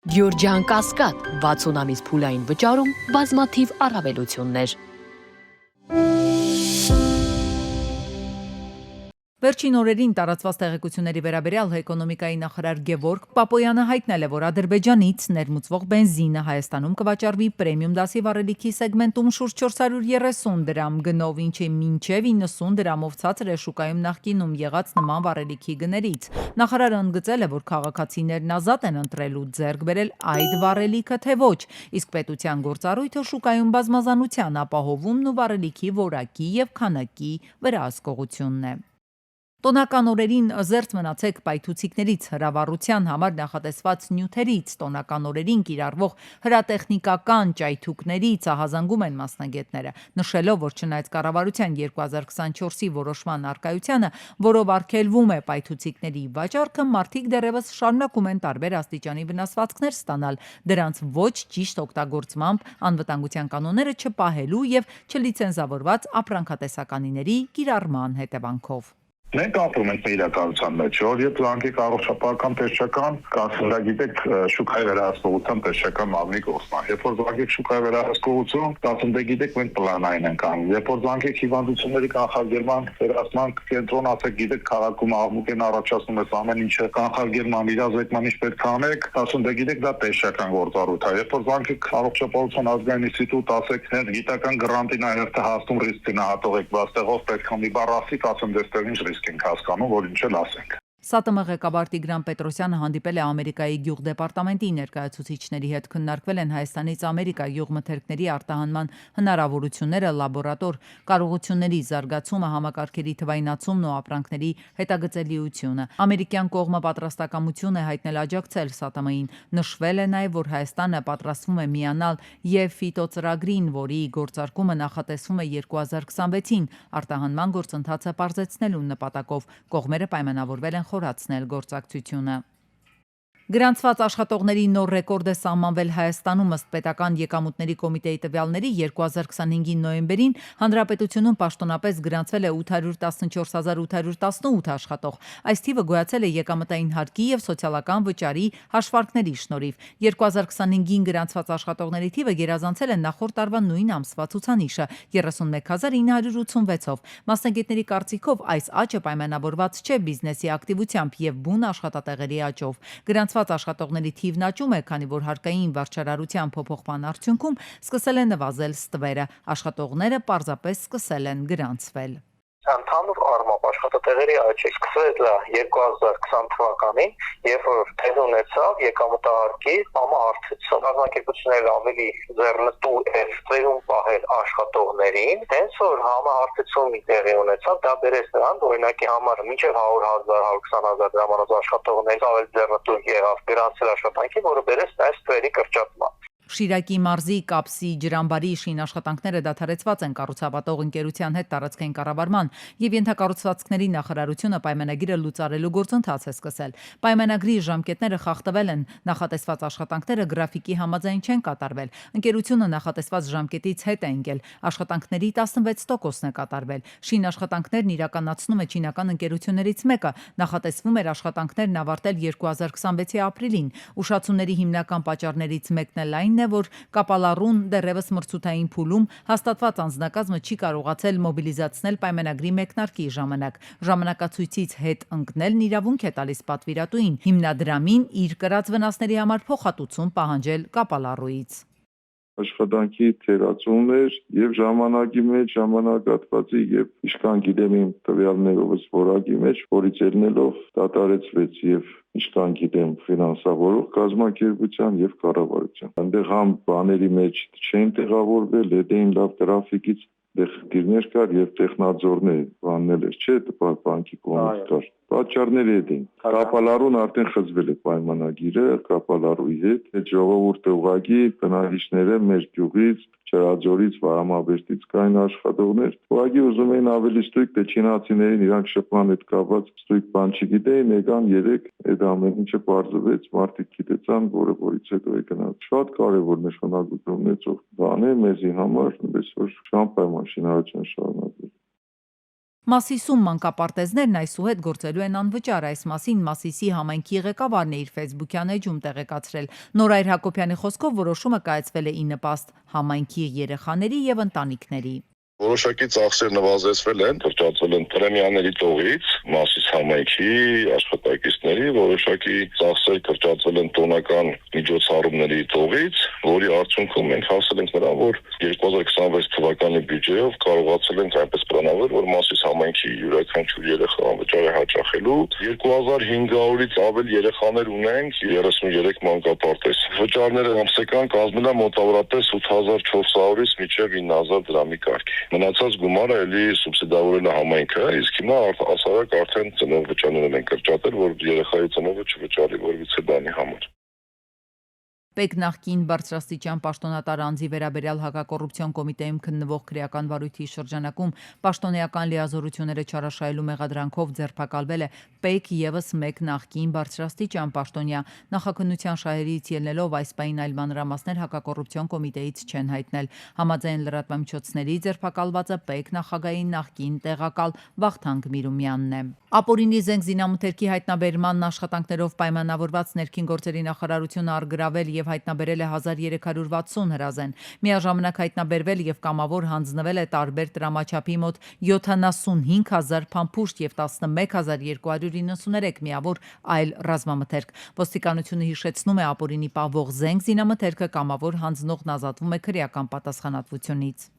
Գյորջյան Կասկադ 60 ամիս փուլային վճարում բազմաթիվ առավելություններ։ Վերջին օրերին տարածված տեղեկությունների վերաբերյալ էկոնոմիկայի նախարար Գևորգ Պապոյանը հայտնել է, որ Ադրբեջանից ներմուծվող բենզինը Հայաստանում կվաճառվի պրեմիում դասի վառելիքի սեգմենտում շուրջ 430 դրամ գնով, ինչը մինչև 90 դրամով ցածր է շուկայում նախկինում եղած նման վառելիքի գներից։ Նախարարը ընդգծել է, որ քաղաքացիներն ազատ են ընտրելու ձեռք բերել այդ վառելիքը թե ոչ, իսկ պետության գործառույթը շուկայում բազմազանության ապահովումն ու վառելիքի որակի եւ քանակի վերահսկողությունն է։ Տոնական օրերին զերծ մնացեք պայթուցիկներից, հրավառության համար նախատեսված նյութերից, տոնական օրերին կիրառվող հրատեխնիկական ճայթուկներից ահազանգում են մասնագետները, նշելով, որ չնայած կառավարության 2024-ի որոշման առկայությանը, որով արգելվում է պայթուցիկների վաճառքը, մարդիկ դեռևս շարունակում են տարբեր աստիճանի վնասվածքներ ստանալ դրանց ոչ ճիշտ օգտագործմամբ անվտանգության կանոնները չպահելու եւ չլիցենզավորված ապրանքատեսականիների կիրառման հետևանքով։ Մենք ապրում ենք իրականության մեջ, որ երբ զանգեք առողջապահական տեսչական, ասում գիտեք շուկայի վերահսկողության տեսչական մարմնի կողմնա։ Երբ որ զանգեք շուկայի վերահսկողություն, ասում գիտեք մենք պլանային ենք անում։ Երբ որ զանգեք հիվանդությունների կանխարգելման վերահսկման կենտրոն, ասեք գիտեք քաղաքում աղմուկ են առաջացնում այս ամեն ինչը կանխարգելման իրազեկման ինչ պետք է անեք, ասում գիտեք դա տեսչական գործառույթ է։ Երբ որ զանգեք առողջապահության ազգային ինստիտուտ, ասեք հենց գիտական գրանտին այստեղ հասնում ռիսկին հատողեք, բաստեղով պետք է մի բառ ասիկ, ասում դեստեղ ինչ ենք հասկանում, որ ինչ էլ ասենք։ ՍԱՏՄ ղեկավար Տիգրան Պետրոսյանը հանդիպել է Ամերիկայի գյուղդեպարտամենտի ներկայացուցիչների հետ, քննարկվել են Հայաստանից Ամերիկա գյուղմթերքների արտահանման հնարավորությունները, լաբորատոր կարողությունների զարգացումը, համակարգերի թվայնացումն ու ապրանքների հետագծելիությունը։ Ամերիկյան կողմը պատրաստակամություն է հայտնել աջակցել ՍԱՏՄ-ին։ Նշվել է նաև, որ Հայաստանը պատրաստվում է միանալ եւ ֆիտոծրագրին, որի գործարկումը նախատեսվում է 2026-ին, արտահանման գործընթացը պարզեցնելու նպատակով կողմերը պայմանավորվել են խորացնել գործակցությունը։ Գրանցված աշխատողների նոր ռեկորդ է սահմանվել Հայաստանում ըստ պետական եկամուտների կոմիտեի տվյալների 2025-ի նոյեմբերին հանրապետությունում պաշտոնապես գրանցվել է 814,818 աշխատող։ Այս թիվը գոյացել է եկամտային հարկի եւ սոցիալական վճարի հաշվարկների շնորհիվ։ 2025-ին գրանցված աշխատողների թիվը գերազանցել է նախորդ տարվա նույն ամսվա ցուցանիշը 31986-ով։ Մասնագետների կարծիքով այս աճը պայմանավորված չէ բիզնեսի ակտիվությամբ եւ բուն աշխատատեղերի աճով։ Գրանցված աշխատողների թիվն աճում է, քանի որ հարկային վարչարարության փոփոխման արդյունքում սկսել է նվազել ստվերը, աշխատողները պարզապես սկսել են գրանցվել։ Ընդհանուր առմամբ աշխատատեղերի աճը սկսվել է 2020 թվականին, երբ որ տեղի ունեցավ եկամտահարկի համահարցություն։ Կազմակերպությունները ավելի ձեռնտու են ստվերում պահել աշխատողներին, հենց որ համահարցությունի տեղի ունեցավ, դա բերեց նրան, օրինակի համար մինչև 100,000, 120,000 դրամանոց աշխատողներից ավելի ձեռնտու եղավ գրանցել աշխատանքի, որը բերեց նաև ստվերի կրճատման։ Շիրակի մարզի Կապսի ջրամբարի շինաշխատանքները դադարեցված են կառուցապատող ընկերության հետ տարածքային կառավարման եւ ենթակառուցվածքների նախարարությունը պայմանագիրը լուծարելու գործընթաց է սկսել։ Պայմանագրի ժամկետները խախտվել են, նախատեսված աշխատանքները գրաֆիկի համաձայն չեն կատարվել։ Ընկերությունը նախատեսված ժամկետից հետ է ընկել, աշխատանքների 16%-ն է կատարվել։ Շինաշխատանքներն իրականացնում է չինական ընկերություններից մեկը, նախատեսվում էր աշխատանքներն ավարտել 2026-ի ապրիլին։ Ուշացումների հիմնական պատճառներից մեկն էլ այն որ կապալառուն դեռևս մրցութային փուլում հաստատված անձնակազմը չի կարողացել մոբիլիզացնել պայմանագրի մեկնարկի ժամանակ։ Ժամանակացույցից հետ ընկնելն իրավունք է տալիս պատվիրատուին հիմնադրամին իր կրած վնասների համար փոխհատուցում պահանջել կապալառուից։ Աշխատանքի թերացումներ եւ ժամանակի մեջ ժամանակատվածի եւ ինչքան գիտեմ իմ տվյալներովս որակի մեջ, որից ելնելով դատարեցվեց եւ ինչքան գիտեմ ֆինանսավորող կազմակերպության եւ կառավարության։ Այնտեղ համ բաների մեջ չեն տեղավորվել, հետեին լավ տրաֆիկից դեղքիրներ կար եւ տեխնաձորներ բաններ էր, չէ՞, բանկի կողմից կար։ Պատճառների հետ էին։ Կապալառուն արդեն խզվել է պայմանագիրը կապալառուի հետ։ Այդ ժողովուրդը ուղղակի բնակիչները մեր գյուղից, Չարաձորից, Վարամաբերդից կային աշխատողներ։ Ուղղակի ուզում էին ավելի ստույգ, թե չինացիներին իրանք շփման հետ կապված ստույգ բան չգիտեին, եկան երեք այդ ամեն ինչը բարձվեց, մարդիկ գիտեցան, որը որից հետո եկան։ Շատ կարևոր նշանակություն ունեցող բան է մեզի համար, այնպես որ շամպայման շինարարության շարունակել։ Մասիսում մանկապարտեզներն այսուհետ գործելու են անվճար, այս մասին Մասիսի համայնքի ղեկավարն է իր ֆեյսբուքյան էջում տեղեկացրել։ Նորայր Հակոբյանի խոսքով որոշումը կայացվել է ի նպաստ համայնքի երեխաների եւ ընտանիքների։ Որոշակի ծախսեր նվազեցվել են, կրճատվել են պրեմիաների տողից, Մասիս համայնքի աշխատակիցների, որոշակի ծախսեր կրճատվել են տոնական միջոցառումների տողից, որի արդյունքում մենք հասել ենք նրան, որ 2026 թվականի բյուջեով կարողացել ենք այնպես պլանավորել, որ Մասիս համայնքի յուրաքանչյուր երեխա անվճար է հաճախելու։ 2500-ից ավել երեխաներ ունենք, 33 մանկապարտեզ։ Վճարները ամսական կազմել է մոտավորապես 8400-ից մինչև 9000 դրամի կարգի։ Մնացած գումարը էլի սուբսիդավորել է համայնքը, իսկ հիմա ասարակ արդեն ծնող վճարներն են կրճատել, որ երեխայի ծնողը չվճարի որևիցե բանի համար։ Պեկ նախկին բարձրաստիճան պաշտոնատար անձի վերաբերյալ հակակոռուպցիոն կոմիտեում քննվող քրեական վարույթի շրջանակում պաշտոնեական լիազորությունները չարաշահելու մեղադրանքով ձերբակալվել է Պեկ ևս մեկ նախկին բարձրաստիճան պաշտոնյա։ Նախաքննության շահերից ելնելով այս պահին այլ մանրամասներ հակակոռուպցիոն կոմիտեից չեն հայտնել։ Համաձայն լրատվամիջոցների ձերբակալվածը Պեկ նախագահի նախկին տեղակալ Վախթանգ Միրումյանն է։ Ապօրինի զենք զինամթերքի հայտնաբերման աշխատանքներով պայմանավորված ներքին գործերի նախարարությունը առգրավել եւ հայտնաբերել է 1360 հրազեն։ Միաժամանակ հայտնաբերվել եւ կամավոր հանձնվել է տարբեր տրամաչափի մոտ 75000 փամփուշտ եւ 11293 միավոր այլ ռազմամթերք։ Ոստիկանությունը հիշեցնում է ապօրինի պահվող զենք զինամթերքը կամավոր հանձնողն ազատվում է քրեական պատասխանատվությունից։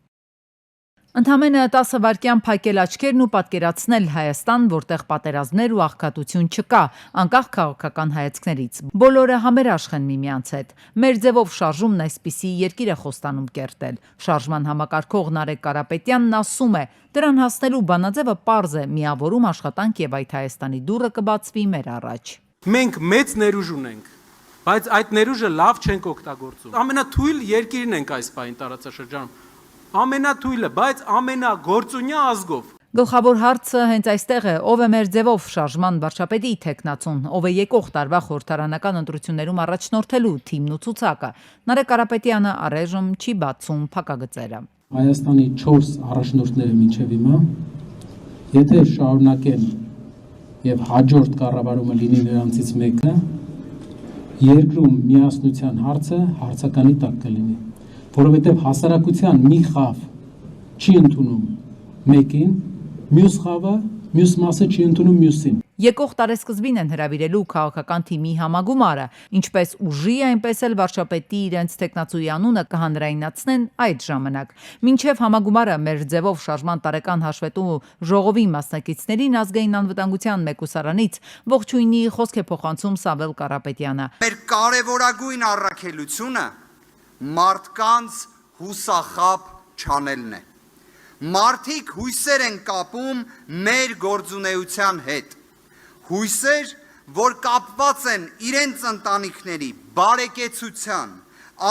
Ընդամենը 10 վայրկյան փակել աչքերն ու պատկերացնել Հայաստան, որտեղ պատերազմներ ու աղքատություն չկա, անկախ քաղաքական հայացքներից։ Բոլորը համերաշխ են միմյանց հետ։ Մեր ձևով շարժումն այսպիսի երկիր է խոստանում կերտել։ Շարժման համակարգող Նարեկ Կարապետյանն ասում է, դրան հասնելու բանաձևը պարզ է, միավորում աշխատանք եւ այդ Հայաստանի դուռը կբացվի մեր առաջ։ Մենք մեծ ներուժ ունենք, բայց այդ ներուժը լավ չենք օգտագործում։ Ամենաթույլ երկիրն ենք այս պահին տարածաշրջանում։ Ամենաթույլը, բայց ամենագործունյա ազգով։ Գլխավոր հարցը հենց այստեղ է, ով է մեր ձևով շարժման վարչապետի թեկնածուն, ով է եկող տարվա խորհրդարանական ընտրություններում առաջնորդելու թիմն ու ցուցակը։ Նարեկ Կարապետյանը առայժմ չի բացում փակագծերը։ Հայաստանի 4 առաջնորդները մինչև հիմա, եթե շարունակեն եւ հաջորդ կառավարումը լինի նրանցից մեկը, երկրում միասնության հարցը հարցականի տակ կլինի, որովհետև հասարակության մի խավ չի ընդունում մեկին, մյուս խավը, մյուս մասը չի ընդունում մյուսին։ Եկող տարեսկզբին են հրավիրելու քաղաքական թիմի համագումարը, ինչպես ուժի, այնպես էլ վարչապետի իրենց թեկնածուի անունը կհանրայնացնեն այդ ժամանակ։ Մինչև համագումարը մեր ձևով շարժման տարեկան հաշվետու ժողովի մասնակիցներին ազգային անվտանգության մեկուսարանից ողջույնի խոսք է փոխանցում Սամվել Կարապետյանը։ Մեր կարևորագույն առաքելությունը մարդկանց հուսախապ չանելն է։ Մարդիկ հույսեր են կապում մեր գործունեության հետ։ Հույսեր, որ կապված են իրենց ընտանիքների բարեկեցության,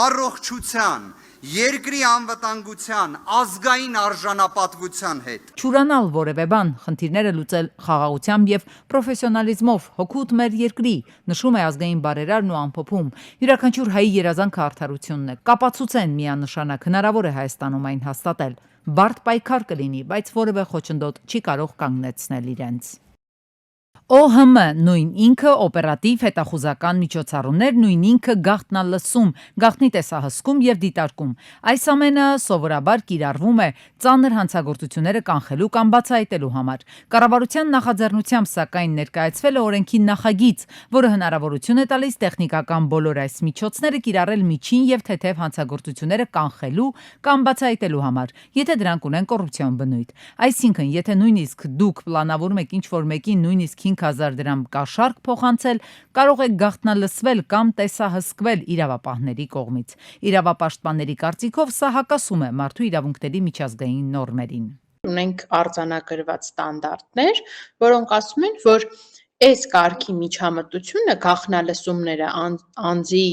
առողջության, երկրի անվտանգության, ազգային արժանապատվության հետ։ Չուրանալ որևէ բան, խնդիրները լուծել խաղաղությամբ եւ պրոֆեսիոնալիզմով, հոգուտ մեր երկրի, նշում է ազգային բարերարն ու ամփոփում։ Յուրաքանչյուր հայի երազանքը արդարությունն է։ Կապացուցեն միանշանակ հնարավոր է Հայաստանում այն հաստատել։ Բարդ պայքար կլինի, բայց որևէ խոչընդոտ չի կարող կանգնեցնել իրենց։ ՕՀՄ նույն ինքը օպերատիվ հետախուզական միջոցառումներ, նույն ինքը գաղտնալսում, գաղտնի տեսահսկում եւ դիտարկում։ Այս ամենը սովորաբար կիրառվում է ծանր հանցագործությունները կանխելու կամ բացահայտելու համար։ Կառավարության նախաձեռնությամբ սակայն ներկայացվել է օրենքի նախագիծ, որը հնարավորություն է տալիս տեխնիկական բոլոր այս միջոցները կիրառել միջին եւ թեթև հանցագործությունները կանխելու կամ բացահայտելու համար, եթե դրանք ունեն կոռուպցիոն բնույթ։ Այսինքն, եթե նույնիսկ դուք պլանավորում եք ինչ-որ մեկին նույնիսկ 5000 դրամ կաշառք փոխանցել, կարող եք գաղտնալսվել կամ տեսահսկվել իրավապահների կողմից։ Իրավապաշտպանների կարծիքով սա հակասում է մարդու իրավունքների միջազգային նորմերին։ Ունենք արձանագրված ստանդարտներ, որոնք ասում են, որ այս կարգի միջամտությունը, գաղտնալսումները, անձի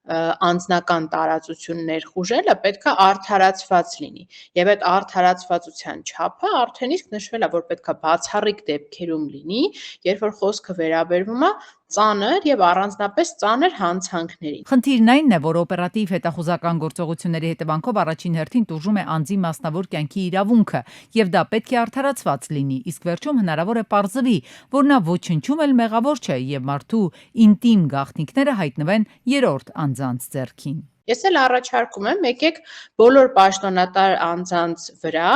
անձնական տարածություններ խուժելը պետք է արդարացված լինի եւ այդ արդարացվածության չափը արդեն իսկ նշվել է, որ պետք է բացառիկ դեպքերում լինի, երբ որ խոսքը վերաբերվում է ծանր եւ առանձնապես ծանր հանցանքներին։ Խնդիրն այն է, որ օպերատիվ հետախուզական գործողությունների հետևանքով առաջին հերթին տուժում է անձի մասնավոր կյանքի իրավունքը, եւ դա պետք է արդարացված լինի, իսկ վերջում հնարավոր է պարզվի, որ նա ոչնչում էլ մեղավոր չէ եւ մարդու ինտիմ գաղտնիքները հայտնվեն երրորդ անձանց ձեռքին։ Ես էլ առաջարկում եմ, եկեք բոլոր պաշտոնատար անձանց վրա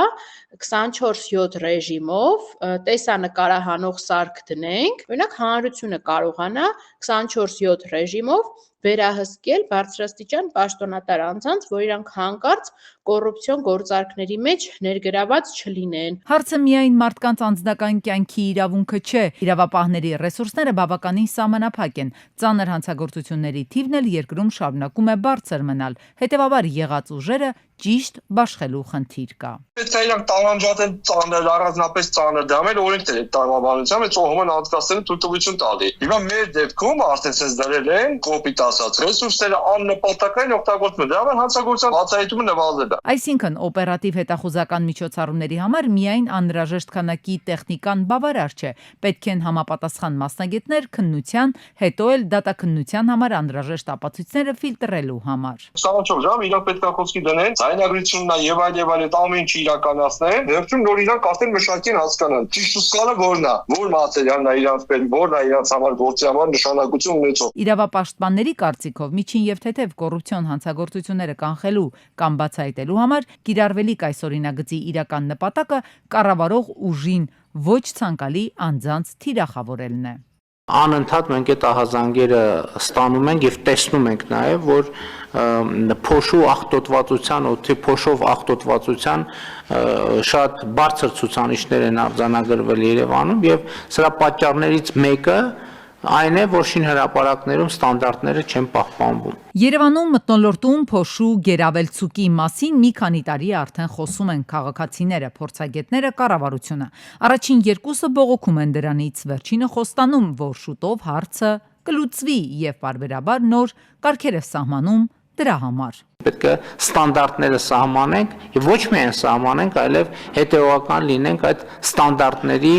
24/7 ռեժիմով տեսանկարահանող սարք դնենք, օրինակ հանրությունը կարողանա 24/7 ռեժիմով վերահսկել բարձրաստիճան պաշտոնատար անձանց, որ իրանք հանկարծ կոռուպցիոն գործարքների մեջ ներգրաված չլինեն։ Հարցը միայն մարդկանց անձնական կյանքի իրավունքը չէ, իրավապահների ռեսուրսները բավականին սահմանափակ են, ծանր հանցագործությունների թիվն էլ երկրում շարունակում է բարձր մնալ, հետևաբար եղած ուժերը ճիշտ բաշխելու խնդիր կա։ Պետք է իրանք տարանջատեն ծանր, առանձնապես ծանր դամել օրենքներ այդ տրամաբանությամբ այդ ոհման անցկացնելու թույլտվություն տալի։ Հիմա մեր դեպքում արդեն ցես դրել են կոպիտ ասած ռեսուրսները աննպատակային օգտագործում, դրա համար հանցագործության բացահայտումը նվազել է։ Այսինքն օպերատիվ հետախուզական միջոցառումների համար միայն անհրաժեշտ քանակի տեխնիկան բավարար չէ, պետք են համապատասխան մասնագետներ քննության, հետո էլ դատաքննության համար անհրաժեշտ ապացույցները ֆիլտրելու համար։ 24 ժամ իրանք պետք է խոսքի դնեն Այնագրությունն է եւ այլ այդ ամեն ինչը իրականացնեն, վերջում նոր իրանք ասեն մշակին հասկանան։ Ճիշտ ու սխալը որն է, որ մատերիալն է իրանք պետք, որն է իրանք համար գործի համար նշանակություն ունեցող։ Իրավապաշտպանների կարծիքով միջին եւ թեթև կոռուպցիոն հանցագործությունները կանխելու կամ բացահայտելու համար կիրառվելիք այս օրինագծի իրական նպատակը կառավարող ուժին ոչ ցանկալի անձանց թիրախավորելն է։ Անընդհատ մենք այդ ահազանգերը ստանում ենք եւ տեսնում ենք նաեւ, որ փոշու աղտոտվածության, օդի փոշով աղտոտվածության շատ բարձր ցուցանիշներ են արձանագրվել Երևանում եւ սրա պատճառներից մեկը այն է, որ շինհրապարակներում ստանդարտները չեն պահպանվում։ Երևանում մթնոլորտում փոշու գերավելցուկի մասին մի քանի տարի արդեն խոսում են քաղաքացիները, փորձագետները, կառավարությունը։ Առաջին երկուսը բողոքում են դրանից, վերջինը խոստանում, որ շուտով հարցը կլուծվի եւ պարբերաբար նոր կարգեր է սահմանում դրա համար։ Պետք է ստանդարտները սահմանենք եւ ոչ միայն սահմանենք, այլև հետեւական լինենք այդ ստանդարտների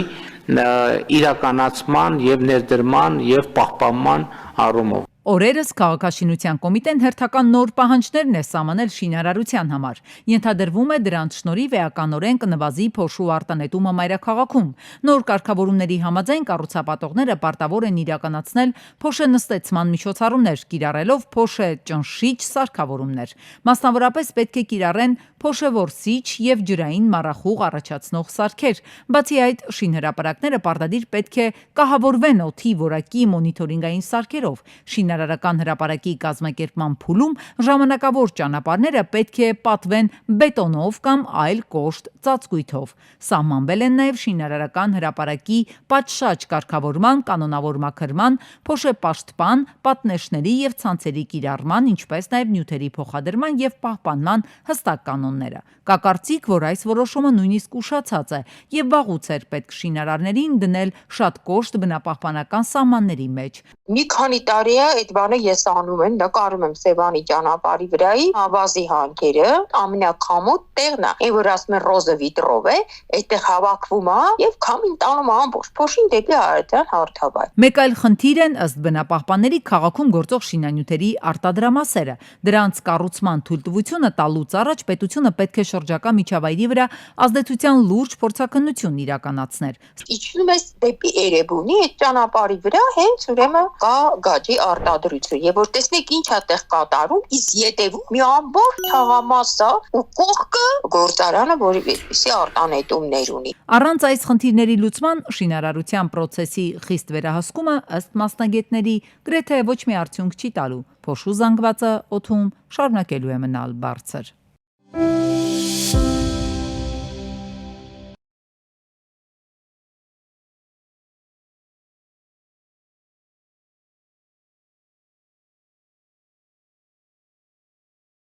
իրականացման եւ ներդրման եւ պահպանման առումով։ Օրերս քաղաքաշինության կոմիտեն հերթական նոր պահանջներն է սահմանել շինարարության համար։ Ենթադրվում է դրանց շնորհիվ էականորեն կնվազի փոշու արտանետումը մայրաքաղաքում։ Նոր կարգավորումների համաձայն կառուցապատողները պարտավոր են իրականացնել փոշենստեցման միջոցառումներ, կիրառելով փոշեճնշիչ սարքավորումներ։ Մասնավորապես պետք է կիրառեն փոշեորսիչ եւ ջրային մառախուղ առաջացնող սարքեր։ Բացի այդ, շինհրապարակները պարտադիր պետք է կահավորվեն օդի որակի մոնիթորինգային սարքերով։ Շինարարական հրապարակի կազմակերպման փուլում ժամանակավոր ճանապարհները պետք է պատվեն բետոնով կամ այլ կոշտ ծածկույթով։ Սահմանվել են նաև շինարարական հրապարակի պատշաճ կարգավորման, կանոնավոր մաքրման, փոշեպաշտպան, պատնեշների եւ ցանցերի կիրառման, ինչպես նաև նյութերի փոխադրման եւ պահպանման հստակ կանոնները։ Կա կարծիք, որ այս որոշումը նույնիսկ ուշացած է եւ վաղուց էր պետք շինարարներին դնել շատ կոշտ բնապահպանական սահմանների մեջ։ Մի քանի տարի է այդ բանը ես անում եմ, նկարում եմ Սևանի ճանապարհի վրայի ավազի հանգերը, ամենաքամոտ տեղն է, այն որ ասում են ռոզը վիտրով է, այդտեղ հավաքվում է եւ քամին տանում ամբողջ փոշին դեպի Արարատյան հարթավայր։ Մեկ այլ խնդիր են ըստ բնապահպանների քաղաքում գործող շինանյութերի արտադրամասերը։ Դրանց կառուցման թույլտվությունը տալուց առաջ պետությունը պետք է շրջակա միջավայրի վրա ազդեցության լուրջ փորձաքննություն իրականացներ։ Իջնում ես դեպի Էրեբունի, այդ ճանապարհի վրա հենց ուրեմն կա գաջի արտադրություն եւ որ տեսնեք ինչ է տեղ կատարում, իսկ յետևում մի ամբողջ թաղամասա ու կողքը գործարանը, որի այդպիսի արտանետումներ ունի։ Առանց այս խնդիրների լուծման շինարարության process-ի խիստ վերահսկումը ըստ մասնագետների գրեթե ոչ մի արդյունք չի տալու։ Փոշու զանգվածը օդում շարունակելու է մնալ բարձր։